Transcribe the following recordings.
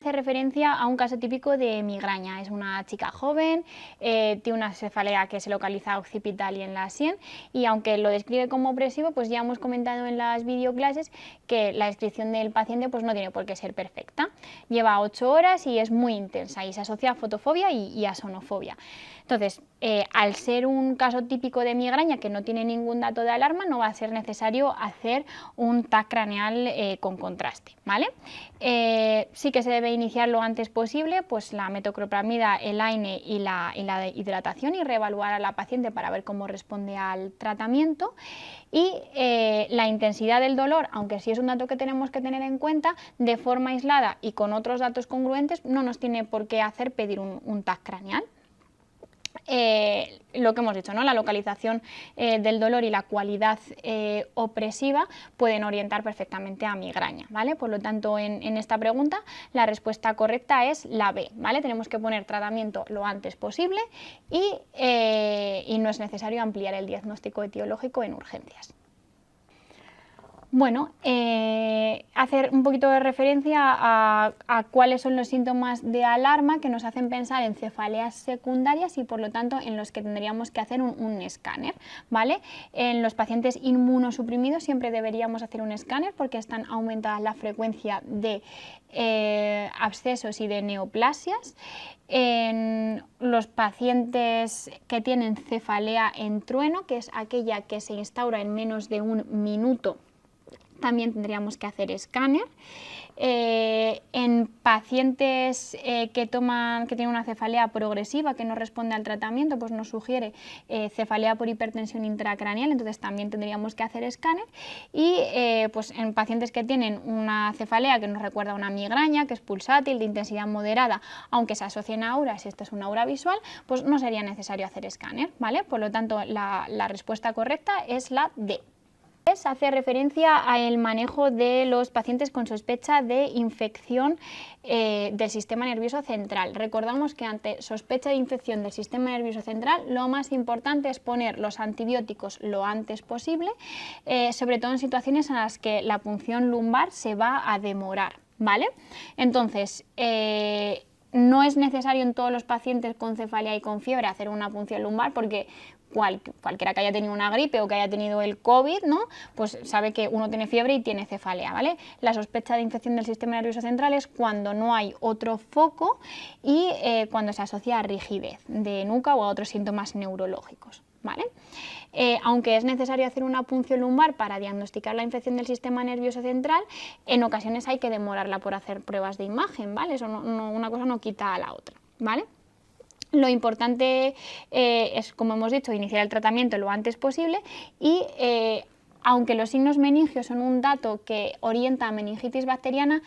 hace referencia a un caso típico de migraña. Es una chica joven, tiene una cefalea que se localiza occipital y en la sien, y aunque lo describe como opresivo, pues ya hemos comentado en las videoclases que la descripción del paciente pues no tiene por qué ser perfecta. Lleva 8 horas y es muy intensa y se asocia a fotofobia y a sonofobia. Entonces, al ser un caso típico de migraña que no tiene ningún dato de alarma, no va a ser necesario hacer un TAC craneal con contraste, ¿vale? Sí que se debe iniciar lo antes posible, pues la metoclopramida, el AINE y la hidratación, y reevaluar a la paciente para ver cómo responde al tratamiento. Y la intensidad del dolor, aunque sí es un dato que tenemos que tener en cuenta, de forma aislada y con otros datos congruentes, no nos tiene por qué hacer pedir un TAC craneal. Lo que hemos dicho, ¿no? La localización del dolor y la cualidad opresiva pueden orientar perfectamente a migraña, ¿vale? Por lo tanto, en esta pregunta la respuesta correcta es la B, ¿vale? Tenemos que poner tratamiento lo antes posible y no es necesario ampliar el diagnóstico etiológico en urgencias. Bueno, hacer un poquito de referencia a cuáles son los síntomas de alarma que nos hacen pensar en cefaleas secundarias y por lo tanto en los que tendríamos que hacer un escáner, ¿vale? En los pacientes inmunosuprimidos siempre deberíamos hacer un escáner porque están aumentadas la frecuencia de abscesos y de neoplasias. En los pacientes que tienen cefalea en trueno, que es aquella que se instaura en menos de un minuto, también tendríamos que hacer escáner. En pacientes que tienen una cefalea progresiva que no responde al tratamiento, pues nos sugiere cefalea por hipertensión intracraneal, entonces también tendríamos que hacer escáner. Y pues en pacientes que tienen una cefalea que nos recuerda a una migraña, que es pulsátil, de intensidad moderada, aunque se asocien a aura, si esta es una aura visual, pues no sería necesario hacer escáner, ¿vale? Por lo tanto, la respuesta correcta es la D. Hace referencia al manejo de los pacientes con sospecha de infección del sistema nervioso central. Recordamos que ante sospecha de infección del sistema nervioso central, lo más importante es poner los antibióticos lo antes posible, sobre todo en situaciones en las que la punción lumbar se va a demorar, ¿vale? Entonces, no es necesario en todos los pacientes con cefalea y con fiebre hacer una punción lumbar porque cualquiera que haya tenido una gripe o que haya tenido el COVID, ¿no? Pues sabe que uno tiene fiebre y tiene cefalea, ¿vale? La sospecha de infección del sistema nervioso central es cuando no hay otro foco y cuando se asocia a rigidez de nuca o a otros síntomas neurológicos, ¿vale? Aunque es necesario hacer una punción lumbar para diagnosticar la infección del sistema nervioso central, en ocasiones hay que demorarla por hacer pruebas de imagen, ¿vale? Eso una cosa no quita a la otra, ¿vale? Lo importante es, como hemos dicho, iniciar el tratamiento lo antes posible y aunque los signos meningios son un dato que orienta a meningitis bacteriana,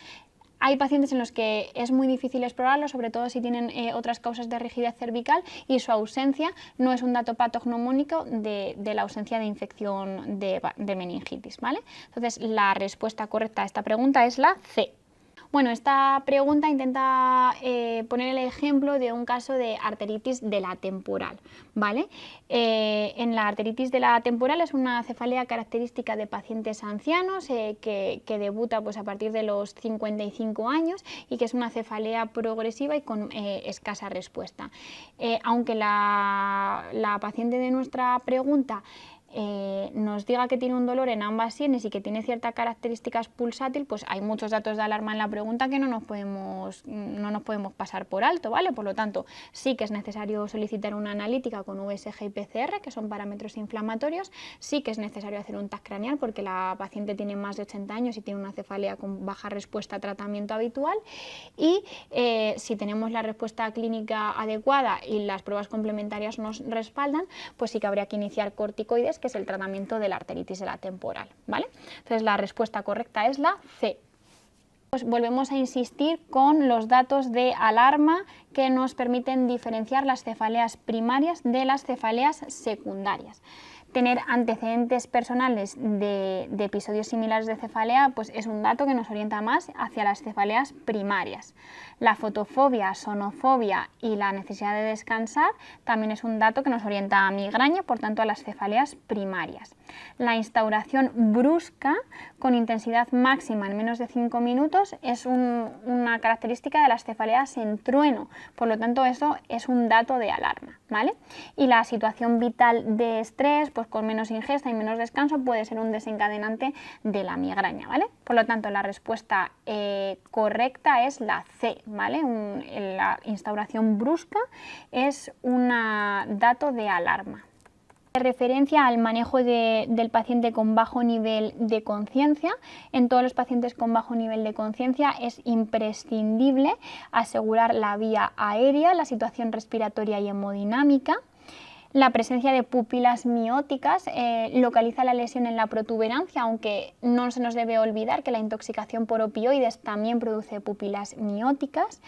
hay pacientes en los que es muy difícil explorarlo, sobre todo si tienen otras causas de rigidez cervical y su ausencia no es un dato patognomónico de la ausencia de infección de meningitis, ¿vale? Entonces, la respuesta correcta a esta pregunta es la C. Bueno, esta pregunta intenta poner el ejemplo de un caso de arteritis de la temporal, ¿vale? En la arteritis de la temporal es una cefalea característica de pacientes ancianos que debuta pues, a partir de los 55 años y que es una cefalea progresiva y con escasa respuesta. Aunque la paciente de nuestra pregunta nos diga que tiene un dolor en ambas sienes y que tiene ciertas características pulsátil, pues hay muchos datos de alarma en la pregunta que no nos podemos pasar por alto, ¿vale? Por lo tanto, sí que es necesario solicitar una analítica con VSG y PCR, que son parámetros inflamatorios, sí que es necesario hacer un TAC craneal porque la paciente tiene más de 80 años y tiene una cefalea con baja respuesta a tratamiento habitual y si tenemos la respuesta clínica adecuada y las pruebas complementarias nos respaldan, pues sí que habría que iniciar corticoides, que es el tratamiento de la arteritis de la temporal, ¿vale? Entonces la respuesta correcta es la C. Pues volvemos a insistir con los datos de alarma que nos permiten diferenciar las cefaleas primarias de las cefaleas secundarias. Tener antecedentes personales de episodios similares de cefalea pues es un dato que nos orienta más hacia las cefaleas primarias. La fotofobia, sonofobia y la necesidad de descansar también es un dato que nos orienta a migraña, por tanto a las cefaleas primarias. La instauración brusca con intensidad máxima en menos de 5 minutos es una característica de las cefaleas en trueno, por lo tanto eso es un dato de alarma, ¿vale? Y la situación vital de estrés, pues con menos ingesta y menos descanso, puede ser un desencadenante de la migraña, ¿vale? Por lo tanto, la respuesta correcta es la C, ¿vale? La instauración brusca es un dato de alarma. Referencia al manejo del paciente con bajo nivel de conciencia. En todos los pacientes con bajo nivel de conciencia es imprescindible asegurar la vía aérea, la situación respiratoria y hemodinámica. La presencia de pupilas mióticas localiza la lesión en la protuberancia, aunque no se nos debe olvidar que la intoxicación por opioides también produce pupilas mióticas.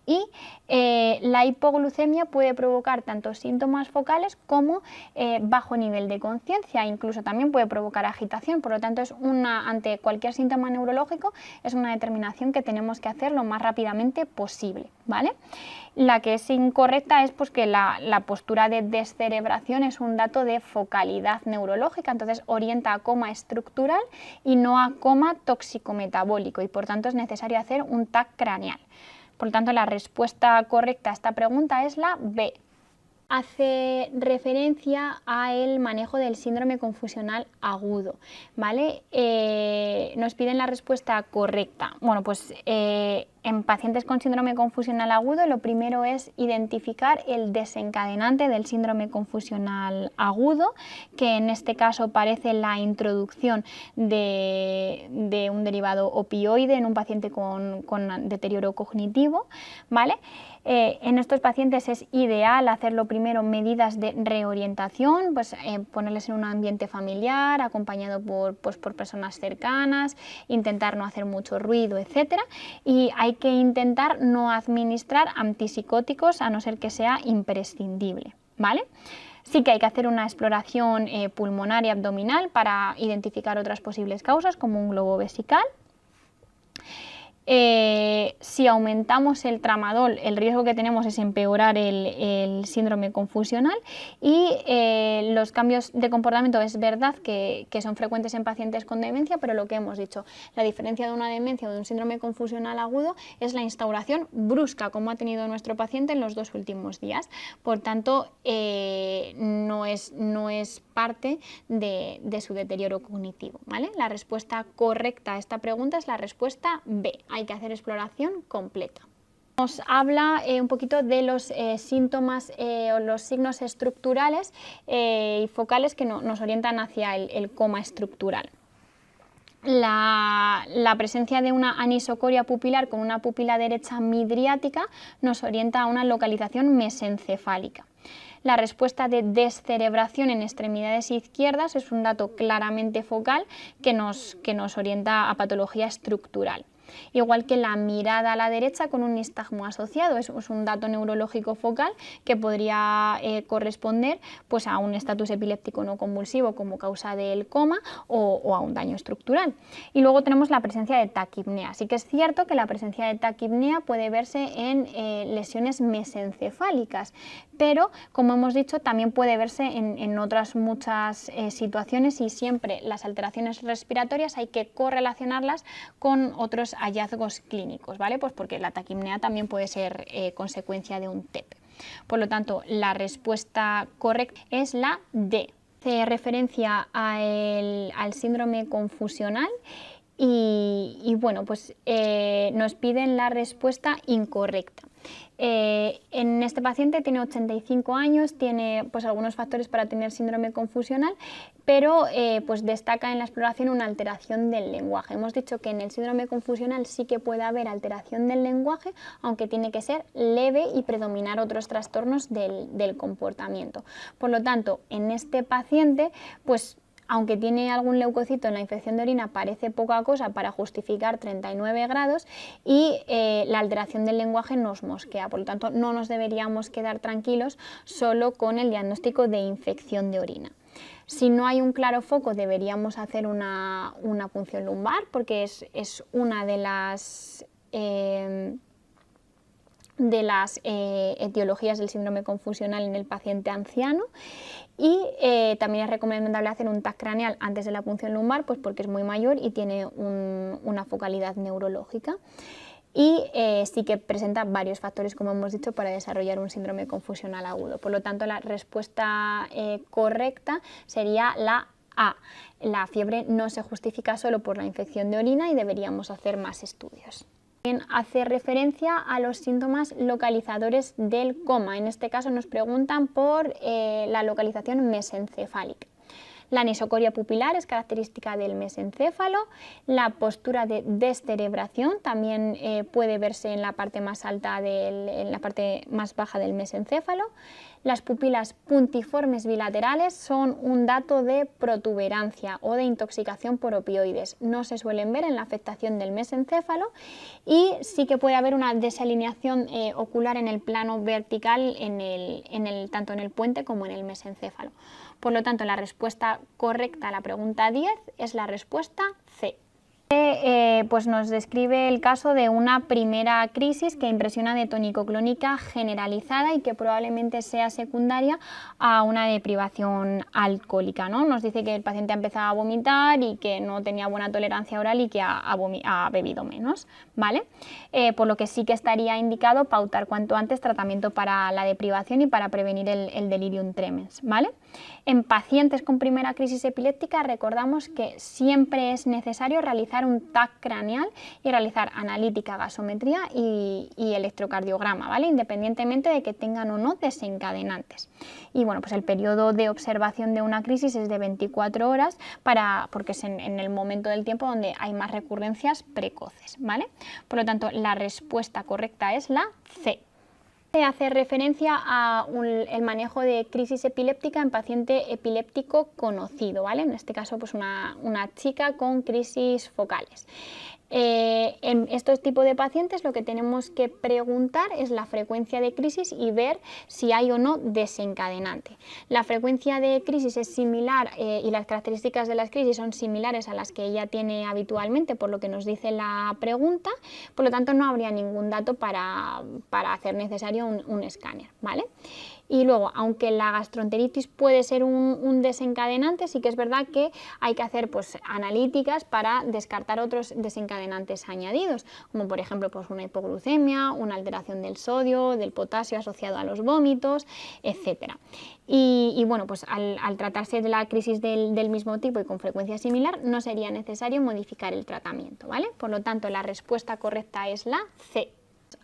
Y la hipoglucemia puede provocar tanto síntomas focales como bajo nivel de conciencia, incluso también puede provocar agitación, por lo tanto ante cualquier síntoma neurológico es una determinación que tenemos que hacer lo más rápidamente posible, ¿vale? La que es incorrecta es pues, que la postura de descerebración es un dato de focalidad neurológica, entonces orienta a coma estructural y no a coma tóxico-metabólico, y por tanto es necesario hacer un TAC craneal. Por lo tanto, la respuesta correcta a esta pregunta es la B. Hace referencia al manejo del síndrome confusional agudo, ¿vale? Nos piden la respuesta correcta. Bueno, pues en pacientes con síndrome confusional agudo, lo primero es identificar el desencadenante del síndrome confusional agudo, que en este caso parece la introducción de un derivado opioide en un paciente con deterioro cognitivo, ¿vale? En estos pacientes es ideal hacerlo primero medidas de reorientación, pues ponerles en un ambiente familiar, acompañado por personas cercanas, intentar no hacer mucho ruido, etc. Y hay que intentar no administrar antipsicóticos a no ser que sea imprescindible, ¿vale? Sí que hay que hacer una exploración pulmonar y abdominal para identificar otras posibles causas, como un globo vesical. Si aumentamos el tramadol, el riesgo que tenemos es empeorar el síndrome confusional, y los cambios de comportamiento es verdad que son frecuentes en pacientes con demencia, pero lo que hemos dicho, la diferencia de una demencia o de un síndrome confusional agudo es la instauración brusca, como ha tenido nuestro paciente en los 2 últimos días. Por tanto, no es parte de su deterioro cognitivo, ¿vale? La respuesta correcta a esta pregunta es la respuesta B. Hay que hacer exploración completa. Nos habla un poquito de los síntomas o los signos estructurales y focales que nos orientan hacia el coma estructural. La presencia de una anisocoria pupilar con una pupila derecha midriática nos orienta a una localización mesencefálica. La respuesta de descerebración en extremidades izquierdas es un dato claramente focal que nos orienta a patología estructural. Igual que la mirada a la derecha con un nistagmo asociado, es un dato neurológico focal que podría corresponder pues, a un estatus epiléptico no convulsivo como causa del coma o a un daño estructural. Y luego tenemos la presencia de taquipnea. Sí que es cierto que la presencia de taquipnea puede verse en lesiones mesencefálicas, pero como hemos dicho también puede verse en otras muchas situaciones, y siempre las alteraciones respiratorias hay que correlacionarlas con otros hallazgos clínicos, ¿vale? Pues porque la taquipnea también puede ser consecuencia de un TEP. Por lo tanto, la respuesta correcta es la D. Hace referencia al síndrome confusional y bueno, pues nos piden la respuesta incorrecta. En este paciente tiene 85 años, tiene pues algunos factores para tener síndrome confusional, pero pues destaca en la exploración una alteración del lenguaje. Hemos dicho que en el síndrome confusional sí que puede haber alteración del lenguaje, aunque tiene que ser leve y predominar otros trastornos del comportamiento. Por lo tanto, en este paciente, pues aunque tiene algún leucocito en la infección de orina, parece poca cosa para justificar 39 grados y la alteración del lenguaje nos mosquea. Por lo tanto, no nos deberíamos quedar tranquilos solo con el diagnóstico de infección de orina. Si no hay un claro foco, deberíamos hacer una punción lumbar, porque es una de las de las etiologías del síndrome confusional en el paciente anciano, y también es recomendable hacer un TAC craneal antes de la punción lumbar, pues porque es muy mayor y tiene una focalidad neurológica, y sí que presenta varios factores, como hemos dicho, para desarrollar un síndrome confusional agudo. Por lo tanto, la respuesta correcta sería la A. La fiebre no se justifica solo por la infección de orina y deberíamos hacer más estudios. También hace referencia a los síntomas localizadores del coma. En este caso nos preguntan por la localización mesencefálica. La anisocoria pupilar es característica del mesencéfalo. La postura de descerebración también puede verse en la parte más alta, en la parte más baja del mesencéfalo. Las pupilas puntiformes bilaterales son un dato de protuberancia o de intoxicación por opioides. No se suelen ver en la afectación del mesencéfalo, y sí que puede haber una desalineación ocular en el plano vertical tanto en el puente como en el mesencéfalo. Por lo tanto, la respuesta correcta a la pregunta 10 es la respuesta C. Pues nos describe el caso de una primera crisis que impresiona de tónico-clónica generalizada y que probablemente sea secundaria a una deprivación alcohólica, ¿no? Nos dice que el paciente ha empezado a vomitar y que no tenía buena tolerancia oral y que ha bebido menos, ¿vale? Por lo que sí que estaría indicado pautar cuanto antes tratamiento para la deprivación y para prevenir el delirium tremens, ¿vale? En pacientes con primera crisis epiléptica recordamos que siempre es necesario realizar un TAC craneal y realizar analítica, gasometría y electrocardiograma, ¿vale? Independientemente de que tengan o no desencadenantes. Y bueno, pues el periodo de observación de una crisis es de 24 horas porque es en el momento del tiempo donde hay más recurrencias precoces, ¿vale? Por lo tanto, la respuesta correcta es la C. Hace referencia al manejo de crisis epiléptica en paciente epiléptico conocido, ¿vale? En este caso, pues una chica con crisis focales. En estos tipos de pacientes lo que tenemos que preguntar es la frecuencia de crisis y ver si hay o no desencadenante. La frecuencia de crisis es similar y las características de las crisis son similares a las que ella tiene habitualmente, por lo que nos dice la pregunta. Por lo tanto, no habría ningún dato para hacer necesario un escáner, ¿vale? Y luego, aunque la gastroenteritis puede ser un desencadenante, sí que es verdad que hay que hacer pues, analíticas para descartar otros desencadenantes añadidos, como por ejemplo pues, una hipoglucemia, una alteración del sodio, del potasio asociado a los vómitos, etc. Y bueno, pues al tratarse de la crisis del mismo tipo y con frecuencia similar, no sería necesario modificar el tratamiento, ¿vale? Por lo tanto, la respuesta correcta es la C.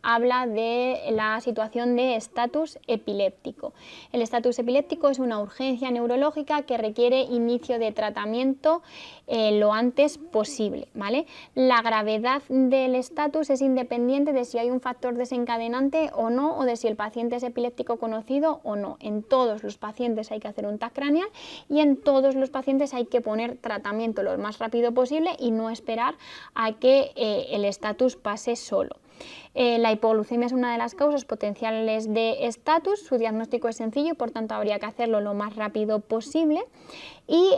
Habla de la situación de estatus epiléptico. El estatus epiléptico es una urgencia neurológica que requiere inicio de tratamiento lo antes posible, ¿vale? La gravedad del estatus es independiente de si hay un factor desencadenante o no, o de si el paciente es epiléptico conocido o no. En todos los pacientes hay que hacer un TAC craneal y en todos los pacientes hay que poner tratamiento lo más rápido posible y no esperar a que el estatus pase solo. La hipoglucemia es una de las causas potenciales de estatus, su diagnóstico es sencillo y por tanto habría que hacerlo lo más rápido posible, y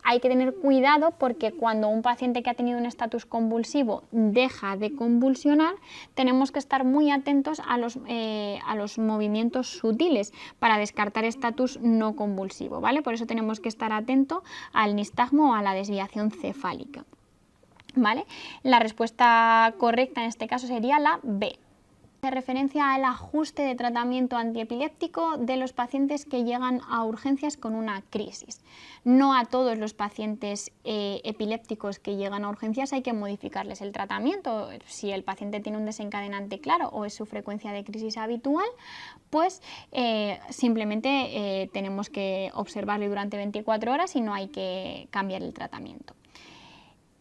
hay que tener cuidado porque cuando un paciente que ha tenido un estatus convulsivo deja de convulsionar, tenemos que estar muy atentos a los movimientos sutiles para descartar estatus no convulsivo, ¿vale? Por eso tenemos que estar atentos al nistagmo o a la desviación cefálica, ¿vale? La respuesta correcta en este caso sería la B. Hace referencia al ajuste de tratamiento antiepiléptico de los pacientes que llegan a urgencias con una crisis. No a todos los pacientes epilépticos que llegan a urgencias hay que modificarles el tratamiento. Si el paciente tiene un desencadenante claro o es su frecuencia de crisis habitual, pues simplemente tenemos que observarle durante 24 horas y no hay que cambiar el tratamiento.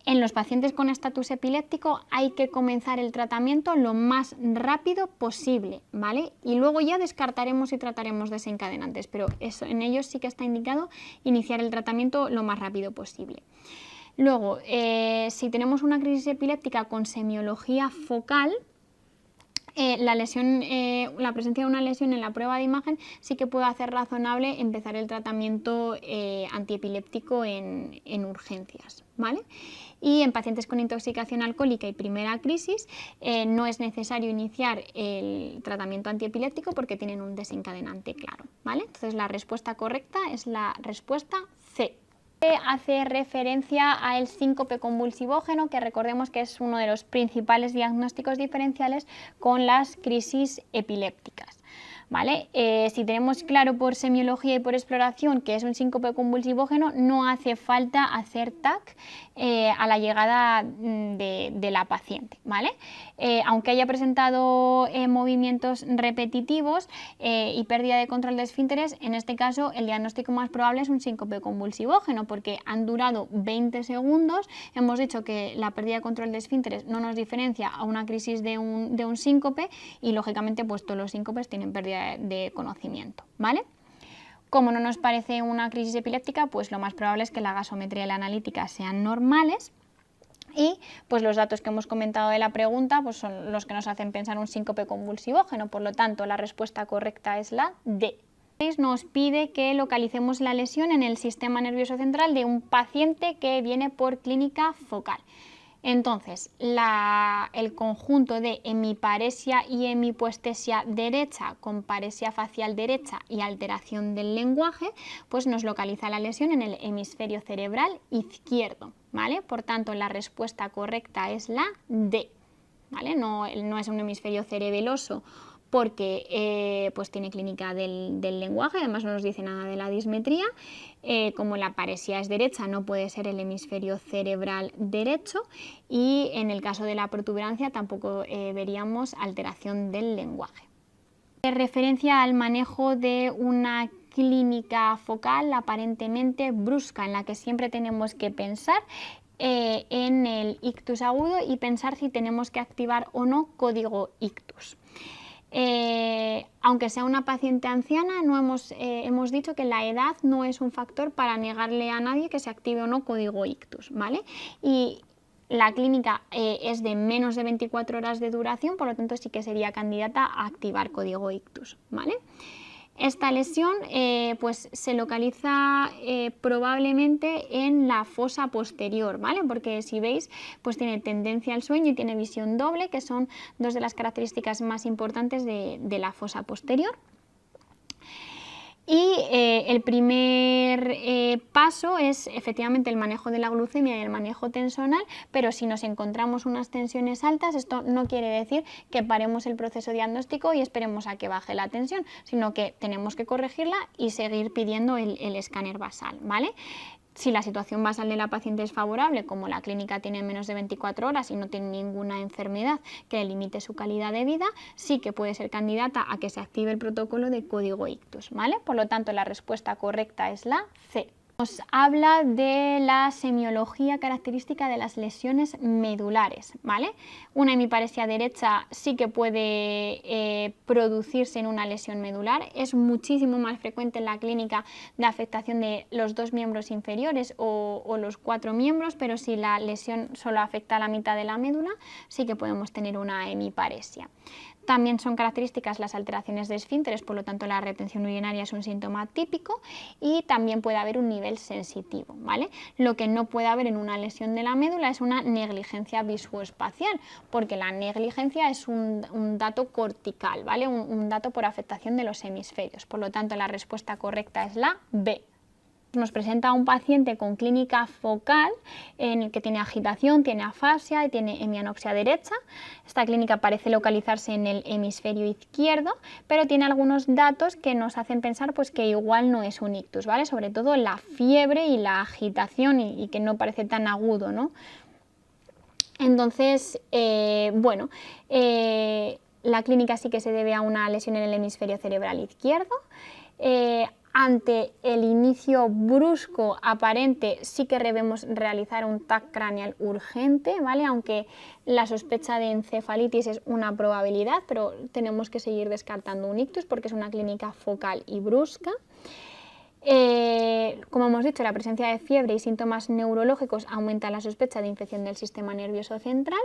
En los pacientes con estatus epiléptico hay que comenzar el tratamiento lo más rápido posible, ¿vale? Y luego ya descartaremos y trataremos desencadenantes, pero en ellos sí que está indicado iniciar el tratamiento lo más rápido posible. Luego, si tenemos una crisis epiléptica con semiología focal, la presencia de una lesión en la prueba de imagen sí que puede hacer razonable empezar el tratamiento antiepiléptico en urgencias, ¿vale? y en pacientes con intoxicación alcohólica y primera crisis no es necesario iniciar el tratamiento antiepiléptico porque tienen un desencadenante claro, ¿vale? Entonces la respuesta correcta es la respuesta C. Hace referencia al síncope convulsivógeno, que recordemos que es uno de los principales diagnósticos diferenciales con las crisis epilépticas. ¿Vale? Si tenemos claro por semiología y por exploración que es un síncope convulsivógeno, no hace falta hacer TAC a la llegada de la paciente, ¿vale? Aunque haya presentado movimientos repetitivos y pérdida de control de esfínteres, en este caso el diagnóstico más probable es un síncope convulsivógeno porque han durado 20 segundos, hemos dicho que la pérdida de control de esfínteres no nos diferencia a una crisis de un síncope y lógicamente pues todos los síncopes tienen pérdida de conocimiento, ¿vale? Como no nos parece una crisis epiléptica, pues lo más probable es que la gasometría y la analítica sean normales y pues los datos que hemos comentado de la pregunta pues son los que nos hacen pensar un síncope convulsivógeno, por lo tanto la respuesta correcta es la D. Nos pide que localicemos la lesión en el sistema nervioso central de un paciente que viene por clínica focal. Entonces, el conjunto de hemiparesia y hemipuestesia derecha con paresia facial derecha y alteración del lenguaje, pues nos localiza la lesión en el hemisferio cerebral izquierdo, ¿vale? Por tanto, la respuesta correcta es la D, ¿vale? No es un hemisferio cerebeloso porque pues tiene clínica del lenguaje, además no nos dice nada de la dismetría. Como la paresia es derecha, no puede ser el hemisferio cerebral derecho y en el caso de la protuberancia tampoco veríamos alteración del lenguaje. Referencia al manejo de una clínica focal aparentemente brusca, en la que siempre tenemos que pensar en el ictus agudo y pensar si tenemos que activar o no código ictus. Aunque sea una paciente anciana, hemos dicho que la edad no es un factor para negarle a nadie que se active o no código ictus, ¿vale? Y la clínica es de menos de 24 horas de duración, por lo tanto sí que sería candidata a activar código ictus, ¿vale? Esta lesión pues se localiza probablemente en la fosa posterior, ¿vale? Porque si veis, pues tiene tendencia al sueño y tiene visión doble, que son dos de las características más importantes de la fosa posterior. Y el primer paso es efectivamente el manejo de la glucemia y el manejo tensional, pero si nos encontramos unas tensiones altas, esto no quiere decir que paremos el proceso diagnóstico y esperemos a que baje la tensión, sino que tenemos que corregirla y seguir pidiendo el escáner basal, ¿vale? Si la situación basal de la paciente es favorable, como la clínica tiene menos de 24 horas y no tiene ninguna enfermedad que limite su calidad de vida, sí que puede ser candidata a que se active el protocolo de código ictus, ¿vale? Por lo tanto, la respuesta correcta es la C. Nos habla de la semiología característica de las lesiones medulares, ¿vale? Una hemiparesia derecha sí que puede producirse en una lesión medular, es muchísimo más frecuente en la clínica de afectación de los 2 miembros inferiores o los 4 miembros, pero si la lesión solo afecta a la mitad de la médula, sí que podemos tener una hemiparesia. También son características las alteraciones de esfínteres, por lo tanto la retención urinaria es un síntoma típico y también puede haber un nivel sensitivo, ¿vale? Lo que no puede haber en una lesión de la médula es una negligencia visoespacial, porque la negligencia es un dato cortical, ¿vale? Un dato por afectación de los hemisferios, por lo tanto la respuesta correcta es la B. Nos presenta un paciente con clínica focal en el que tiene agitación, tiene afasia y tiene hemianopsia derecha. Esta clínica parece localizarse en el hemisferio izquierdo, pero tiene algunos datos que nos hacen pensar pues, que igual no es un ictus, ¿vale? Sobre todo la fiebre y la agitación y que no parece tan agudo, ¿no? Entonces, la clínica sí que se debe a una lesión en el hemisferio cerebral izquierdo. Ante el inicio brusco aparente sí que debemos realizar un TAC craneal urgente, ¿vale? Aunque la sospecha de encefalitis es una probabilidad, pero tenemos que seguir descartando un ictus porque es una clínica focal y brusca. Como hemos dicho, la presencia de fiebre y síntomas neurológicos aumenta la sospecha de infección del sistema nervioso central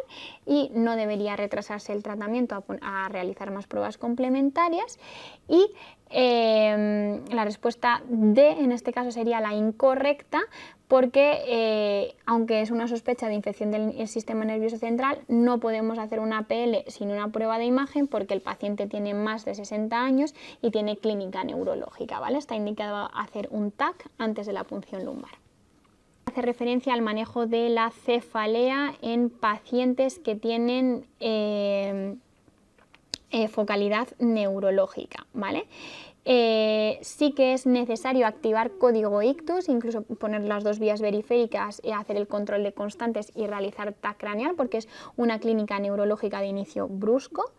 y no debería retrasarse el tratamiento a realizar más pruebas complementarias y la respuesta D en este caso sería la incorrecta porque aunque es una sospecha de infección del sistema nervioso central, no podemos hacer una PL sin una prueba de imagen porque el paciente tiene más de 60 años y tiene clínica neurológica, ¿vale? Está indicado hacer un TAC antes de la punción lumbar. Hace referencia al manejo de la cefalea en pacientes que tienen focalidad neurológica, ¿vale? Sí que es necesario activar código ictus, incluso poner las dos vías periféricas, hacer el control de constantes y realizar TAC craneal porque es una clínica neurológica de inicio brusco.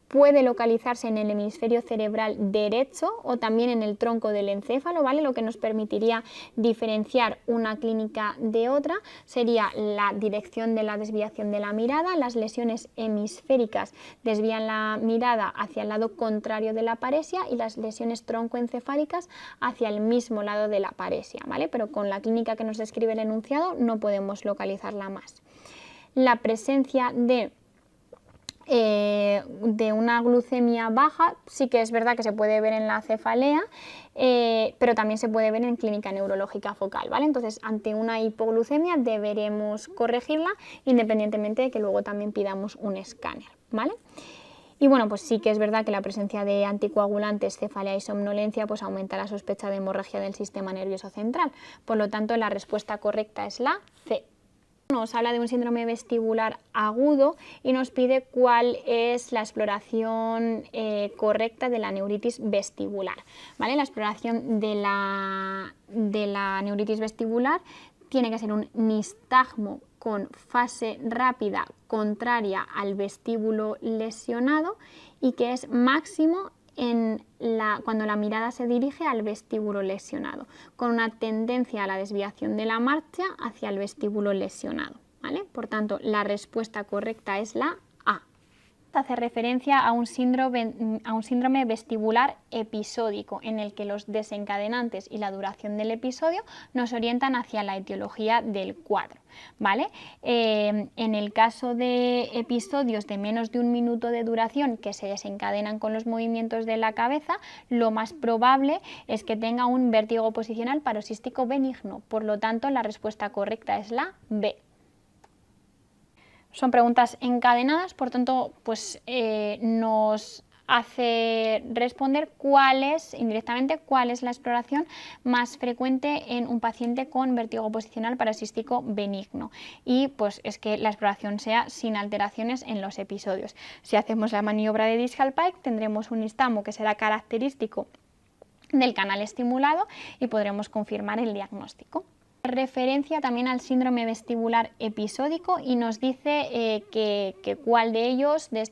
Puede localizarse en el hemisferio cerebral derecho o también en el tronco del encéfalo, ¿vale? Lo que nos permitiría diferenciar una clínica de otra sería la dirección de la desviación de la mirada. Las lesiones hemisféricas desvían la mirada hacia el lado contrario de la paresia y las lesiones troncoencefálicas hacia el mismo lado de la paresia, ¿vale? Pero con la clínica que nos describe el enunciado no podemos localizarla más. La presencia de una glucemia baja sí que es verdad que se puede ver en la cefalea, pero también se puede ver en clínica neurológica focal, ¿vale? Entonces, ante una hipoglucemia deberemos corregirla independientemente de que luego también pidamos un escáner, ¿vale? Y bueno, pues sí que es verdad que la presencia de anticoagulantes, cefalea y somnolencia pues aumenta la sospecha de hemorragia del sistema nervioso central. Por lo tanto, la respuesta correcta es la C. Nos habla de un síndrome vestibular agudo y nos pide cuál es la exploración correcta de la neuritis vestibular, ¿vale? La exploración de la neuritis vestibular tiene que ser un nistagmo con fase rápida contraria al vestíbulo lesionado y que es máximo cuando la mirada se dirige al vestíbulo lesionado, con una tendencia a la desviación de la marcha hacia el vestíbulo lesionado, ¿vale? Por tanto, la respuesta correcta es la A. Hace referencia a un síndrome vestibular episódico, en el que los desencadenantes y la duración del episodio nos orientan hacia la etiología del cuadro, ¿vale? En el caso de episodios de menos de un minuto de duración que se desencadenan con los movimientos de la cabeza, lo más probable es que tenga un vértigo posicional paroxístico benigno. Por lo tanto, la respuesta correcta es la B. Son preguntas encadenadas, por tanto, pues nos hace responder indirectamente cuál es la exploración más frecuente en un paciente con vértigo posicional paroxístico benigno, y pues es que la exploración sea sin alteraciones en los episodios. Si hacemos la maniobra de Discal-Pike tendremos un nistagmo que será característico del canal estimulado y podremos confirmar el diagnóstico. Referencia también al síndrome vestibular episódico y nos dice que cuál de ellos, de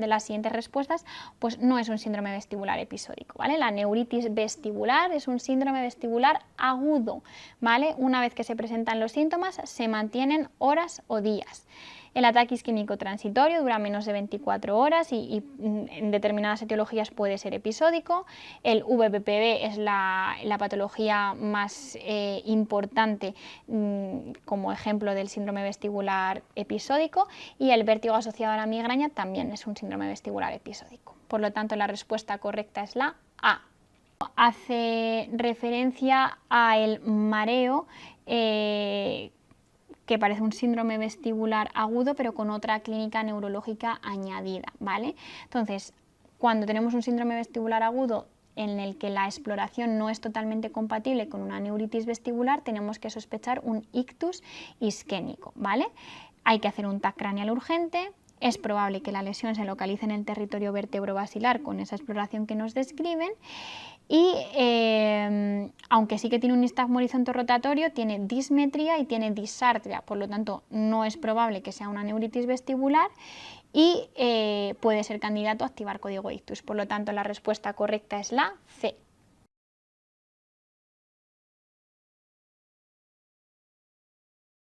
las siguientes respuestas, pues no es un síndrome vestibular episódico, ¿vale? La neuritis vestibular es un síndrome vestibular agudo, ¿vale? Una vez que se presentan los síntomas, se mantienen horas o días. El ataque isquémico transitorio dura menos de 24 horas y en determinadas etiologías puede ser episódico. El VPPV es la patología más importante como ejemplo del síndrome vestibular episódico, y el vértigo asociado a la migraña también es un síndrome vestibular episódico. Por lo tanto, la respuesta correcta es la A. Hace referencia al mareo, que parece un síndrome vestibular agudo, pero con otra clínica neurológica añadida, ¿vale? Entonces, cuando tenemos un síndrome vestibular agudo en el que la exploración no es totalmente compatible con una neuritis vestibular, tenemos que sospechar un ictus isquémico, ¿vale? Hay que hacer un TAC craneal urgente. Es probable que la lesión se localice en el territorio vertebrobasilar con esa exploración que nos describen, y aunque sí que tiene un nistagmo horizonte rotatorio, tiene dismetría y tiene disartria, por lo tanto no es probable que sea una neuritis vestibular y puede ser candidato a activar código ictus. Por lo tanto, la respuesta correcta es la C.